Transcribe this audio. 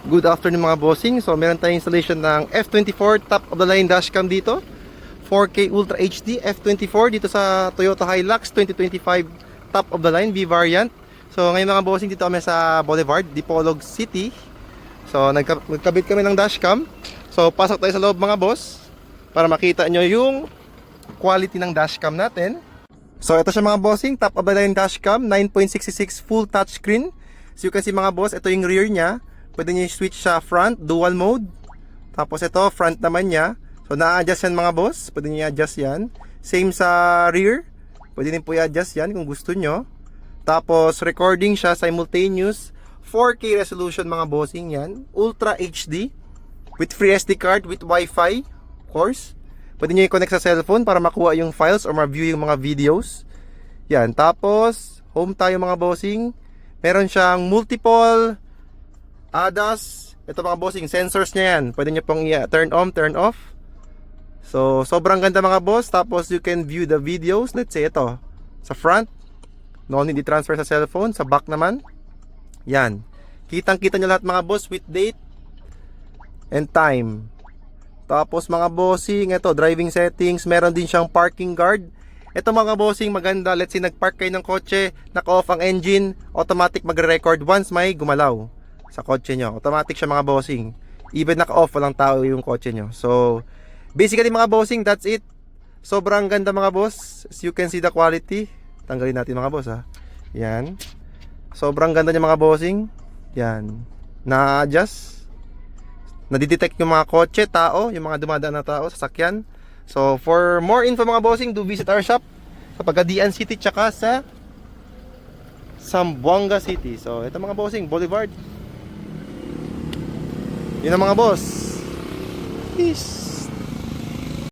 Good afternoon mga bossing. So meron tayong installation ng F24 top of the line dashcam dito. 4K Ultra HD F24 dito sa Toyota Hilux 2025 top of the line V variant. So ngayon mga bossing, dito kami sa Boulevard, Dipolog City. So nagkabit kami ng dashcam. So pasok tayo sa loob mga boss para makita nyo yung quality ng dashcam natin. So ito siya mga bossing, top of the line dashcam, 9.66 full touchscreen. So you can see mga boss, ito yung rear nya. Pwede nyo switch sa front, dual mode. Tapos ito, front naman nya. So na-adjust yan mga boss, pwede nyo i-adjust yan. Same sa rear, pwede din po i-adjust yan kung gusto nyo. Tapos recording siya, simultaneous 4K resolution mga bossing yan. Ultra HD with free SD card, with Wi-Fi, of course. Pwede nyo i-connect sa cellphone para makuha yung files or ma-view yung mga videos. Yan, tapos home tayo mga bossing. Meron siyang multiple ADAS. Ito mga bossing, sensors niya yan. Pwede nyo pong turn on, turn off. So, sobrang ganda mga boss. Tapos you can view the videos. Let's say ito, sa front, no need i-transfer sa cellphone. Sa back naman, yan. Kitang-kita nyo lahat mga boss with date and time. Tapos mga bossing, ito, driving settings. Meron din siyang parking guard. Ito mga bossing, maganda. Let's say nagpark kayo ng kotse, naka-off ang engine, automatic magre-record once may gumalaw sa kotse nyo. Automatic siya mga bossing. Even naka-off, walang tao yung kotse nyo. So, basically mga bossing, that's it. Sobrang ganda mga boss. As you can see the quality. Tanggalin natin mga boss ha. Yan. Sobrang ganda niya mga bossing. Yan. Na-adjust. Nadidetect yung mga kotse, tao, yung mga dumadaan na tao, sasakyan. So, for more info mga bossing, do visit our shop sa Pagadian City tsaka sa Zamboanga City. So, ito mga bossing, Boulevard. Yun ang mga boss. Peace.